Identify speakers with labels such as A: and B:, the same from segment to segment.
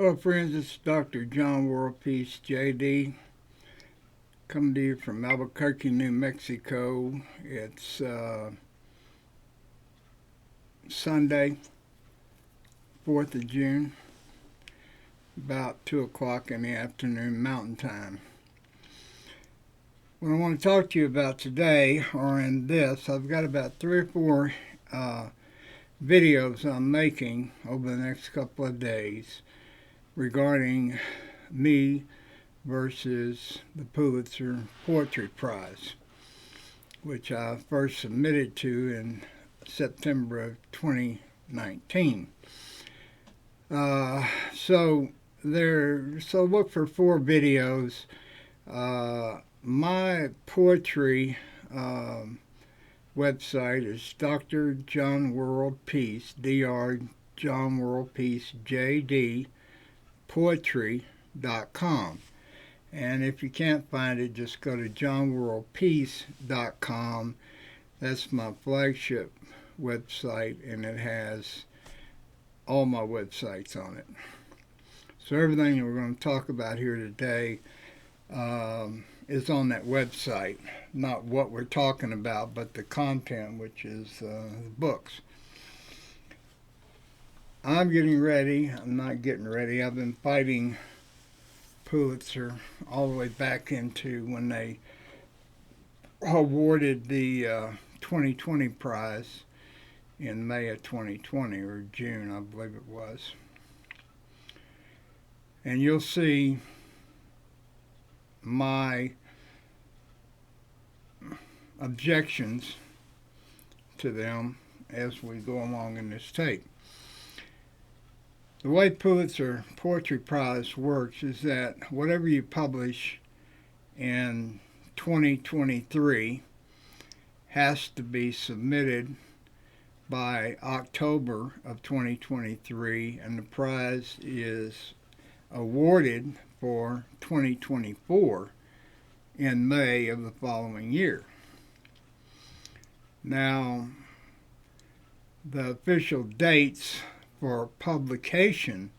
A: Hello friends, it's Dr. John WorldPeace JD coming to you from Albuquerque, New Mexico. It's Sunday, 4th of June, about 2 o'clock in the afternoon Mountain Time. What I want to talk to you about today, or in this, I've got about 3 or 4 videos I'm making over the next couple of days regarding me versus the Pulitzer Poetry Prize, which I first submitted to in September of 2019. So look for 4 videos. My poetry website is DrJohnWorldPeace, DrJohnWorldPeaceJD poetry.com. And if you can't find it, just go to JohnWorldPeace.com. That's my flagship website, and it has all my websites on it. So everything that we're going to talk about here today is on that website. Not what we're talking about, but the content, which is the books. I'm getting ready. I'm not getting ready. I've been fighting Pulitzer all the way back into when they awarded the 2020 prize in May of 2020, or June, I believe it was. And you'll see my objections to them as we go along in this tape. The way Pulitzer Poetry Prize works is that whatever you publish in 2023 has to be submitted by October of 2023, and the prize is awarded for 2024 in May of the following year. Now, the official dates for publication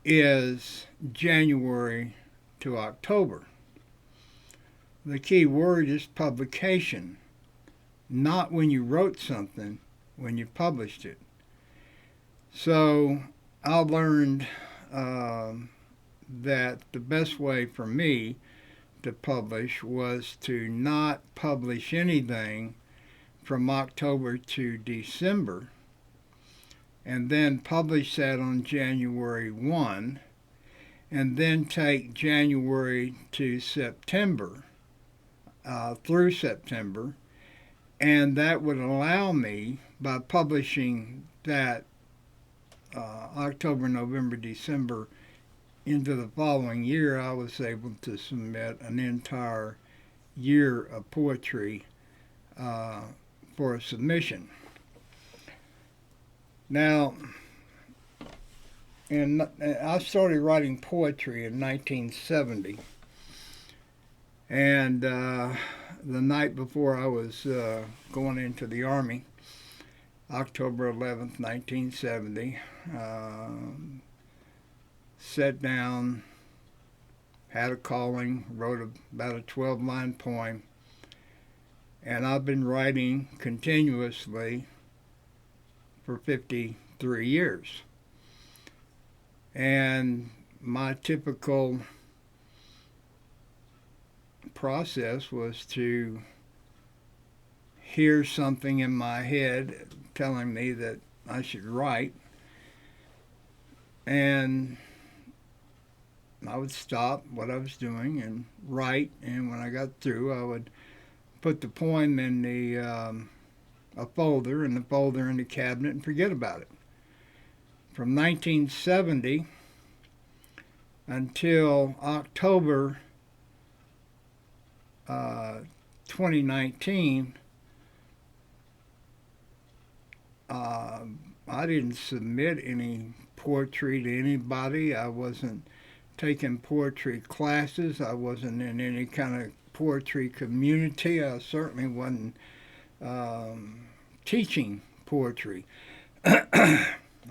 A: is January to October. The key word is publication, not when you wrote something, when you published it. So I learned that the best way for me to publish was to not publish anything from October to December, and then publish that on January 1, and then take January to September, through September, and that would allow me, by publishing that October, November, December into the following year, I was able to submit an entire year of poetry for a submission. Now, I started writing poetry in 1970, and the night before I was going into the Army, October 11th, 1970, sat down, had a calling, wrote about a 12-line poem, and I've been writing continuously for 53 years. And my typical process was to hear something in my head telling me that I should write, and I would stop what I was doing and write, and when I got through, I would put the poem in a folder, in the cabinet, and forget about it. From 1970 until October 2019, I didn't submit any poetry to anybody. I wasn't taking poetry classes. I wasn't in any kind of poetry community. I certainly wasn't teaching poetry.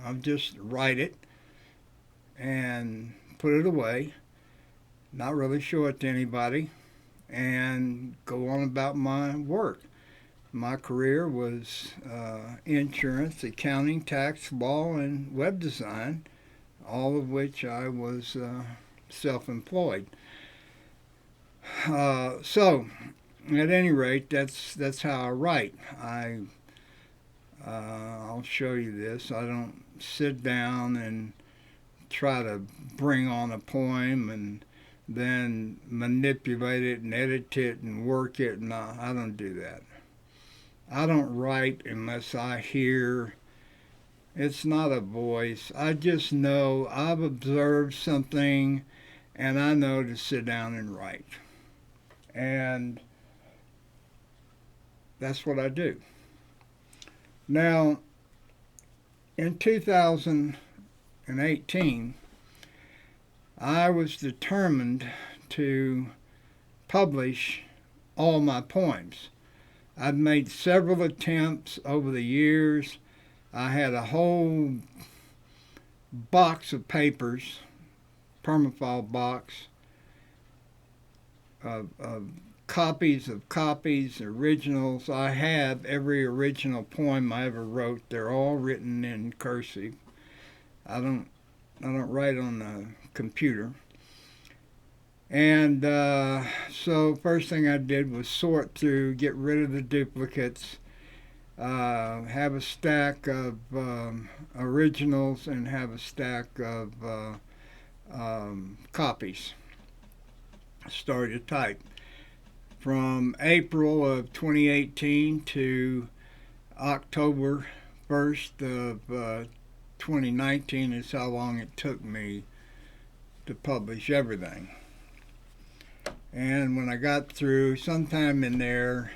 A: I'll just write it, and put it away, not really show it to anybody, and go on about my work. My career was insurance, accounting, tax, law, and web design, all of which I was self-employed. So, at any rate, that's how I write. I'll show you this. I don't sit down and try to bring on a poem and then manipulate it and edit it and work it. No, I don't do that. I don't write unless I hear. It's not a voice. I just know I've observed something and I know to sit down and write. And that's what I do. Now, in 2018, I was determined to publish all my poems. I've made several attempts over the years. I had a whole box of papers, permafile box, of copies of copies, originals. I have every original poem I ever wrote. They're all written in cursive. I don't write on the computer. And so first thing I did was sort through, get rid of the duplicates, have a stack of originals, and have a stack of copies. Started to type. From April of 2018 to October 1st of 2019 is how long it took me to publish everything. And when I got through, sometime in there,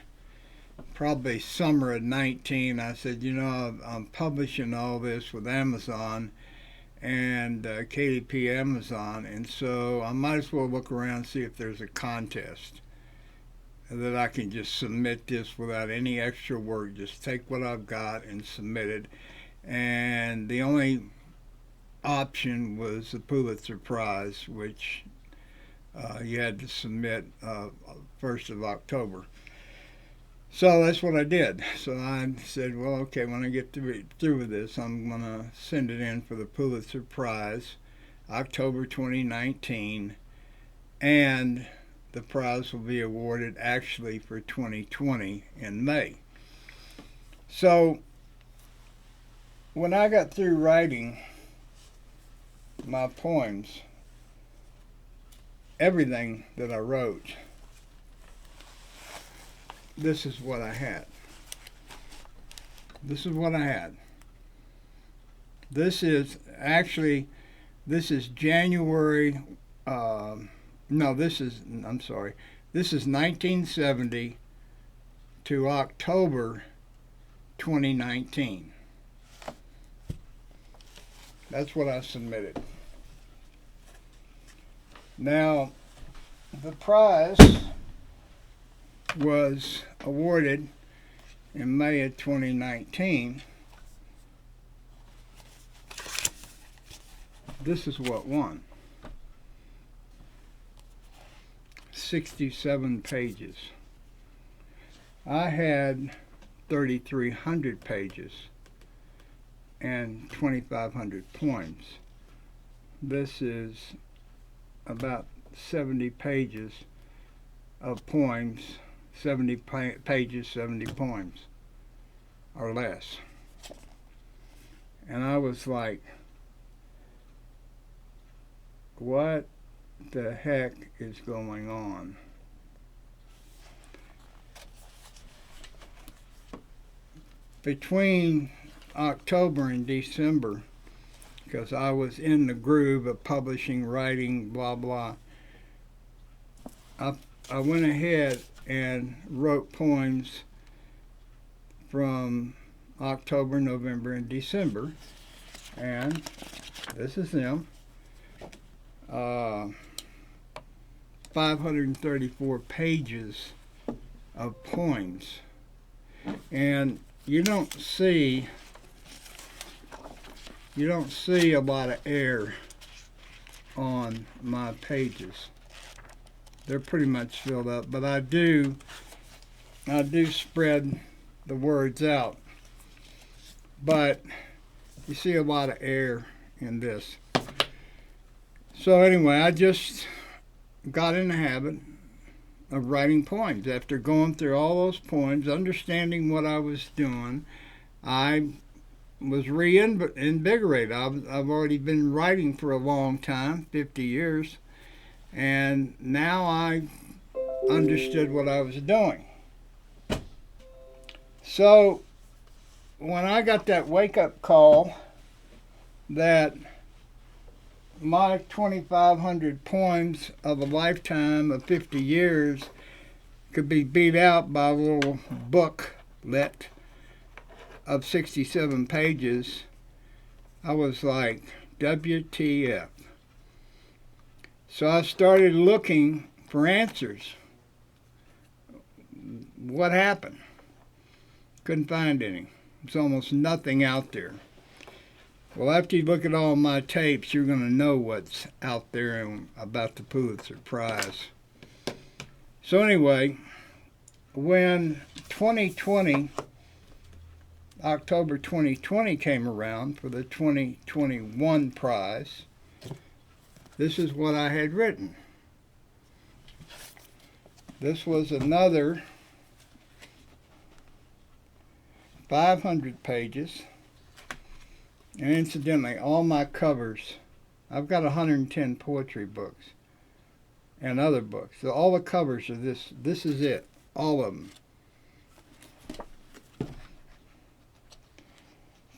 A: probably summer of 19, I said, I'm publishing all this with Amazon and KDP Amazon, and so I might as well look around and see if there's a contest that I can just submit this without any extra work. Just take what I've got and submit it. And the only option was the Pulitzer Prize, which you had to submit 1st of October. So that's what I did. So I said, well, okay, when I get through with this, I'm going to send it in for the Pulitzer Prize, October 2019, and the prize will be awarded actually for 2020 in May. So when I got through writing my poems, everything that I wrote, this is what I had. This is what I had. This is January, this is 1970 to October 2019. That's what I submitted. Now, the prize was awarded in May of 2019. This is what won. 67 pages. I had 3,300 pages and 2,500 poems. This is about 70 pages of poems, 70 pages, 70 poems, or less. And I was like, what the heck is going on? Between October and December, because I was in the groove of publishing, writing, blah, blah, I went ahead and wrote poems from October, November, and December. And this is them. 534 pages of poems. And you don't see a lot of air on my pages. They're pretty much filled up, but I do spread the words out. But you see a lot of air in this. So anyway, I just got in the habit of writing poems. After going through all those poems, understanding what I was doing, I was reinvigorated. I've already been writing for a long time, 50 years, and now I understood what I was doing. So when I got that wake-up call that my 2,500 poems of a lifetime of 50 years could be beat out by a little booklet of 67 pages, I was like, WTF. So I started looking for answers. What happened? Couldn't find any. There's almost nothing out there. Well, after you look at all my tapes, you're going to know what's out there about the Pulitzer Prize. So anyway, when October 2020 came around for the 2021 prize, this is what I had written. This was another 500 pages. And incidentally, all my covers, I've got 110 poetry books and other books. So all the covers are this. This is it, all of them.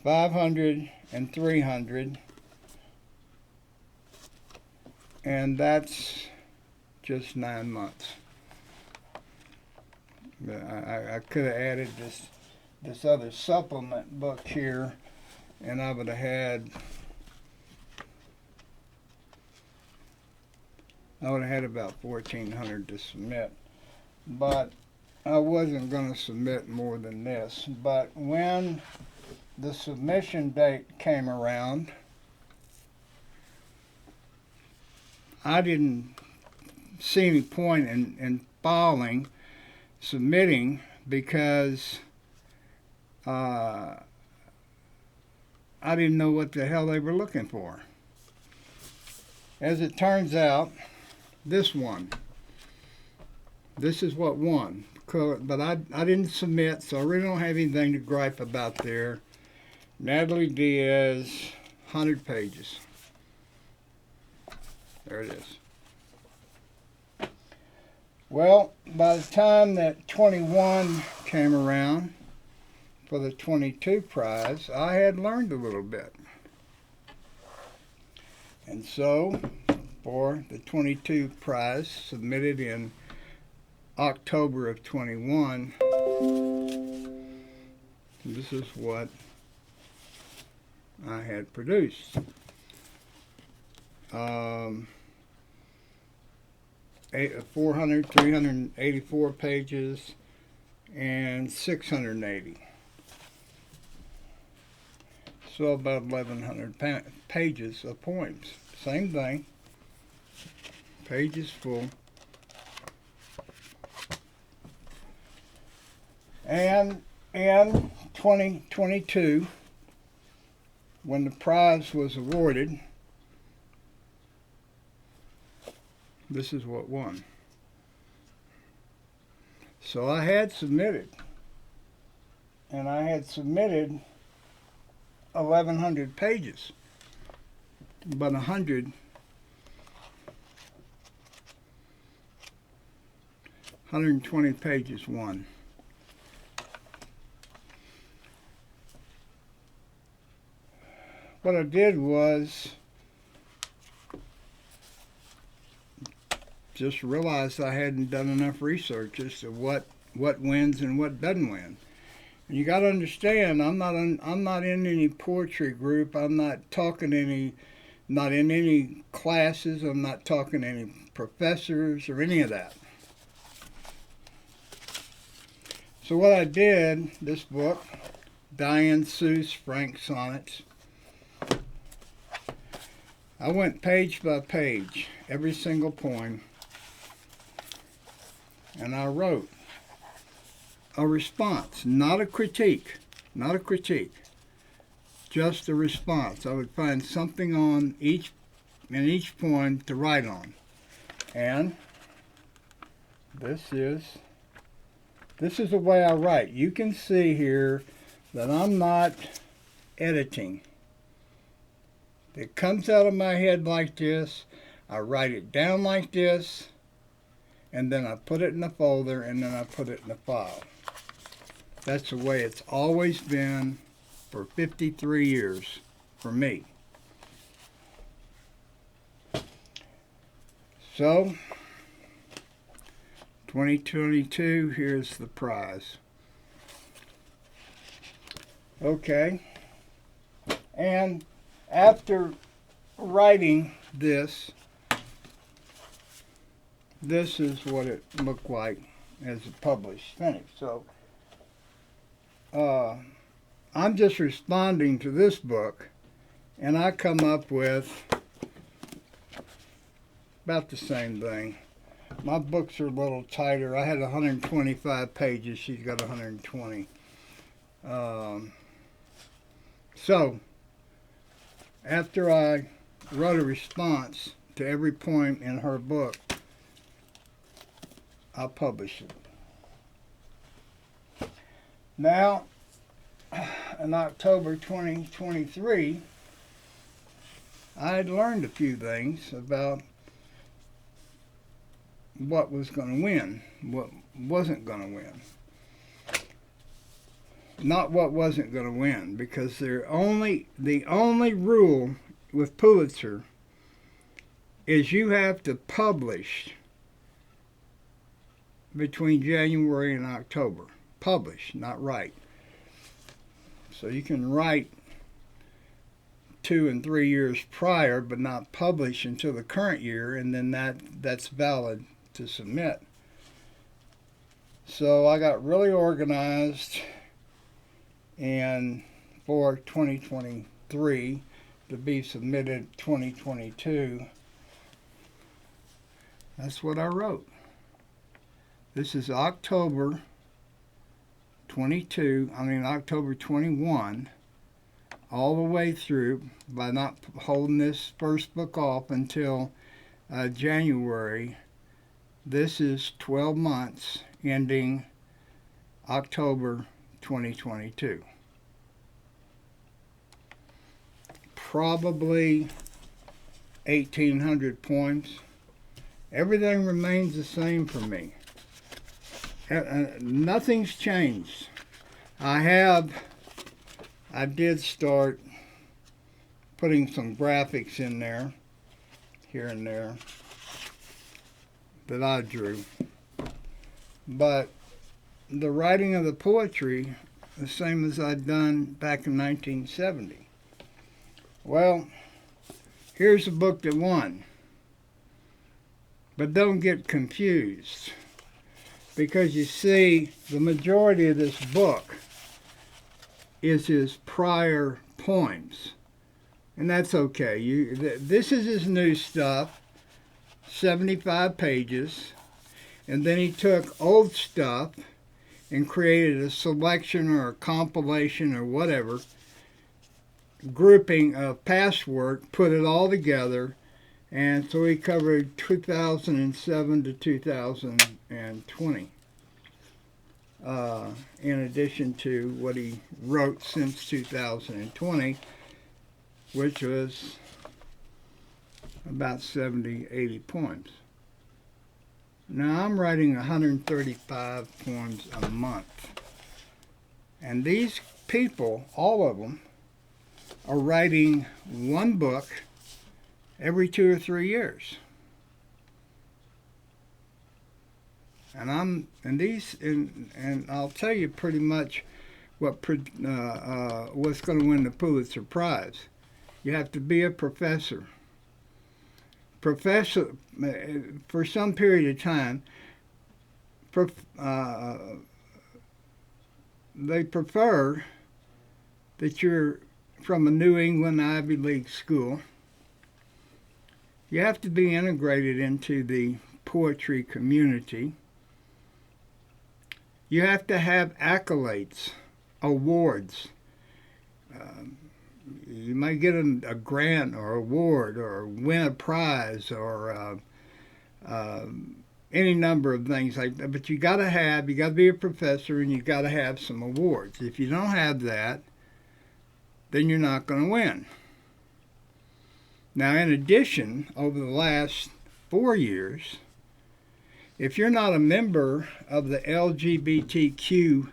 A: 500 and 300. And that's just 9 months. I could have added this other supplement book here, and I would have had about 1,400 to submit, but I wasn't going to submit more than this. But when the submission date came around, I didn't see any point in submitting, because I didn't know what the hell they were looking for. As it turns out, this is what won. But I didn't submit, so I really don't have anything to gripe about there. Natalie Diaz, 100 pages. There it is. Well, by the time that 21 came around for the 22 prize, I had learned a little bit. And so, for the 22 prize, submitted in October of 21, this is what I had produced. 384 pages and 680. So about 1,100 pages of poems. Same thing. Pages full. And in 2022, when the prize was awarded, this is what won. So I had submitted, and I had submitted 1,100 pages, but 120 pages won. What I did was just realized I hadn't done enough research as to what wins and what doesn't win. And you got to understand, I'm not in any poetry group. I'm not in any classes. I'm not talking to any professors or any of that. So what I did, this book, Diane Seuss Frank Sonnets, I went page by page, every single poem, and I wrote a response, not a critique, just a response. I would find something in each poem to write on. And this is the way I write. You can see here that I'm not editing. It comes out of my head like this. I write it down like this, and then I put it in a folder, and then I put it in a file. That's the way it's always been for 53 years for me. So, 2022, here's the prize. Okay. And after writing this is what it looked like as a published finish. So, I'm just responding to this book, and I come up with about the same thing. My books are a little tighter. I had 125 pages. She's got 120. So, after I wrote a response to every poem in her book, I published it. Now, in October 2023, I had learned a few things about what was going to win, what wasn't going to win. Not what wasn't going to win, because the only rule with Pulitzer is you have to publish between January and October. Publish, not write. So you can write 2 and 3 years prior, but not publish until the current year, and then that's valid to submit. So I got really organized, and for 2023 to be submitted 2022, that's what I wrote. This is October 21, all the way through, by not holding this first book off until January. This is 12 months ending October 2022. Probably 1,800 poems. Everything remains the same for me. Nothing's changed. I did start putting some graphics in there, here and there, that I drew. But the writing of the poetry, the same as I'd done back in 1970. Well, here's a book that won. But don't get confused, because you see, the majority of this book is his prior poems. And that's okay. This is his new stuff, 75 pages. And then he took old stuff and created a selection or a compilation or whatever, grouping of past work, put it all together. And so he covered 2007 to 2020, in addition to what he wrote since 2020, which was about 70, 80 poems. Now I'm writing 135 poems a month. And these people, all of them, are writing one book every 2 or 3 years. And I'll tell you pretty much what's going to win the Pulitzer Prize. You have to be a professor. For some period of time, they prefer that you're from a New England Ivy League school, You have to be integrated into the poetry community. You have to have accolades, awards. You might get a grant or award or win a prize or any number of things like that. But you got to be a professor and you got to have some awards. If you don't have that, then you're not going to win. Now, in addition, over the last 4 years, if you're not a member of the LGBTQ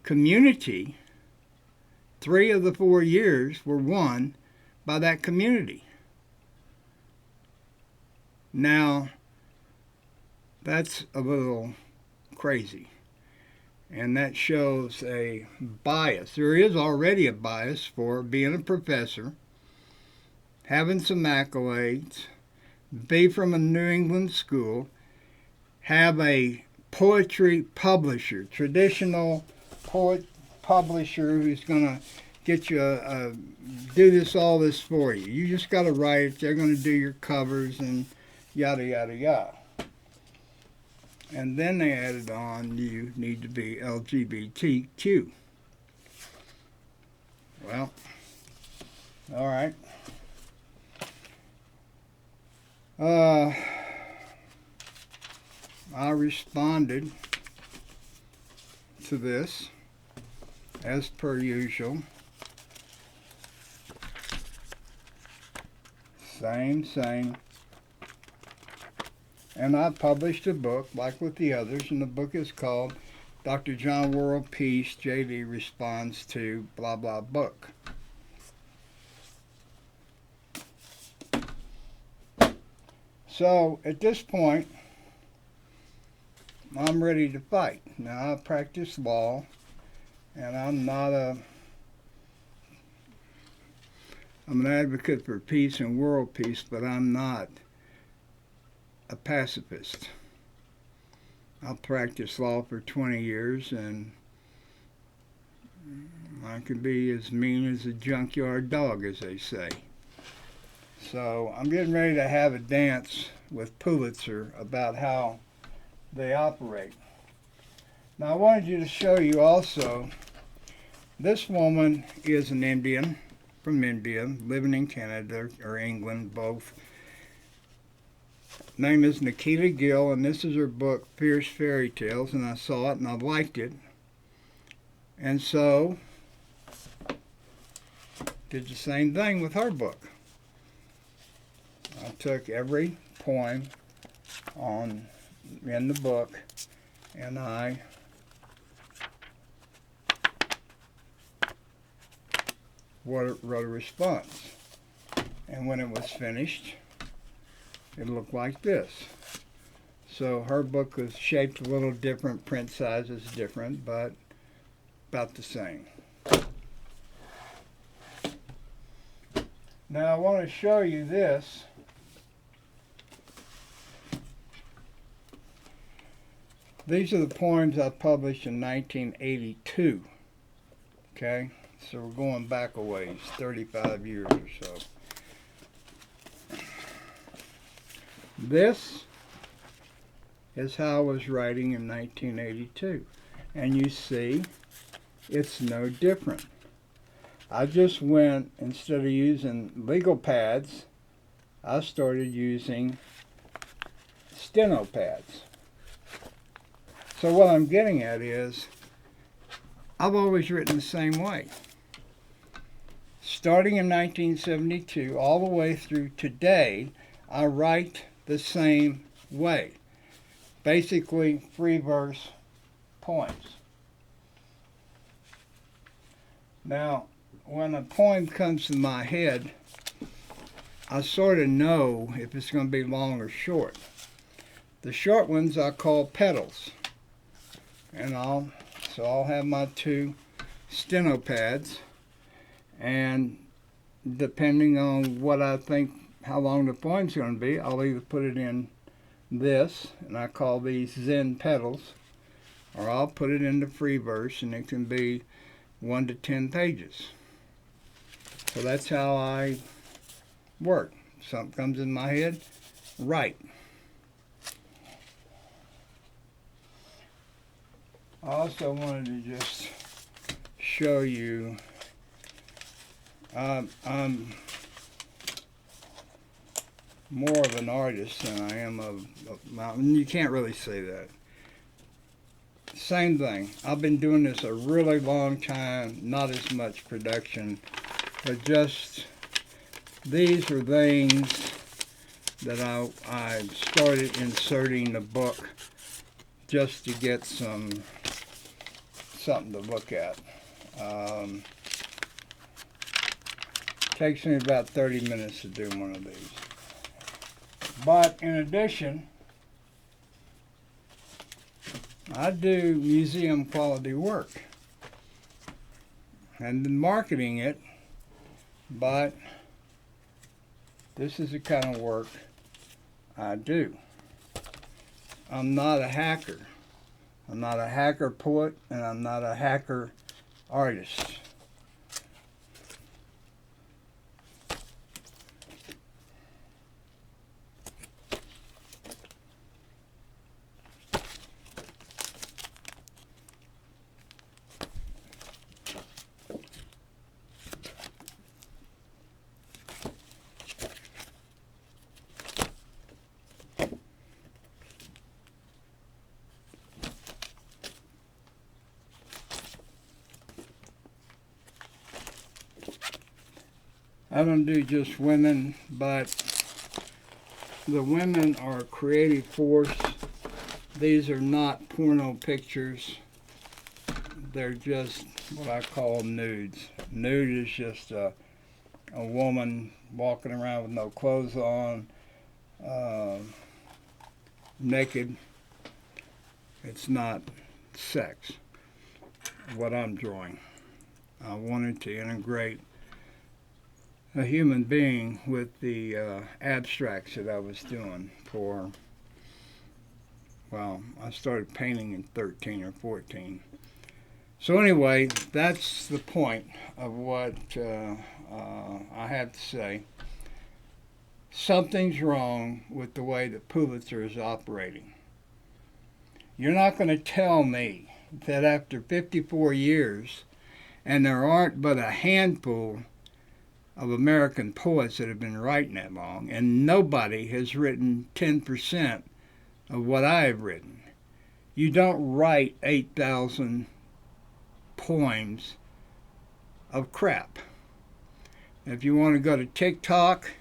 A: community, 3 of the 4 years were won by that community. Now, that's a little crazy. And that shows a bias. There is already a bias for being a professor, having some accolades, be from a New England school, have a poetry publisher, traditional poet publisher who's going to get you do all this for you. You just got to write it. They're going to do your covers and yada, yada, yada. And then they added on, you need to be LGBTQ. Well, all right. I responded to this as per usual. Same. And I published a book like with the others, and the book is called Dr. John WorldPeace JD Responds to Blah Blah Book. So at this point, I'm ready to fight. Now, I practice law, and I'm an advocate for peace and world peace, but I'm not a pacifist. I've practiced law for 20 years, and I can be as mean as a junkyard dog, as they say. So I'm getting ready to have a dance with Pulitzer about how they operate. Now, I wanted you to show you also, this woman is an Indian from India, living in Canada or England, both. Name is Nikita Gill, and this is her book, Fierce Fairy Tales, and I saw it and I liked it. And so, did the same thing with her book. I took every poem in the book and I wrote a response. And when it was finished, it looked like this. So her book was shaped a little different, print size is different, but about the same. Now I want to show you this. These are the poems I published in 1982. Okay, so we're going back a ways, 35 years or so. This is how I was writing in 1982. And you see, it's no different. I just went, instead of using legal pads, I started using steno pads. So what I'm getting at is, I've always written the same way. Starting in 1972, all the way through today, I write the same way. Basically, free verse poems. Now, when a poem comes to my head, I sort of know if it's going to be long or short. The short ones I call petals. And I'll have my 2 steno pads, and depending on what I think, how long the poem's going to be, I'll either put it in this, and I call these Zen petals, or I'll put it into free verse, and it can be 1 to 10 pages. So that's how I work. Something comes in my head, write. I also wanted to just show you, I'm more of an artist than I am of you can't really say that. Same thing. I've been doing this a really long time, not as much production, but just these are things that I started inserting the book just to get something to look at. Takes me about 30 minutes to do one of these. But in addition, I do museum quality work and then marketing it, but this is the kind of work I do. I'm not a hacker. I'm not a hacker poet, and I'm not a hacker artist. I don't do just women, but the women are a creative force. These are not porno pictures. They're just what I call nudes. Nude is just a woman walking around with no clothes on, naked. It's not sex, what I'm drawing. I wanted to integrate a human being with the abstracts that I was doing for, well, I started painting in 13 or 14. So anyway, that's the point of what I have to say. Something's wrong with the way that Pulitzer is operating. You're not going to tell me that after 54 years, and there aren't but a handful of American poets that have been writing that long, and nobody has written 10% of what I have written. You don't write 8,000 poems of crap. If you want to go to TikTok,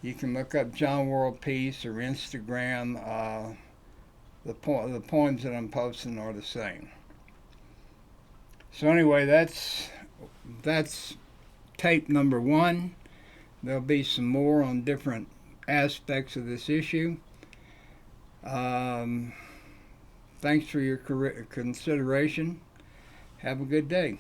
A: you can look up John WorldPeace or Instagram. The poems that I'm posting are the same. So anyway, that's tape number 1. There'll be some more on different aspects of this issue. Thanks for your consideration. Have a good day.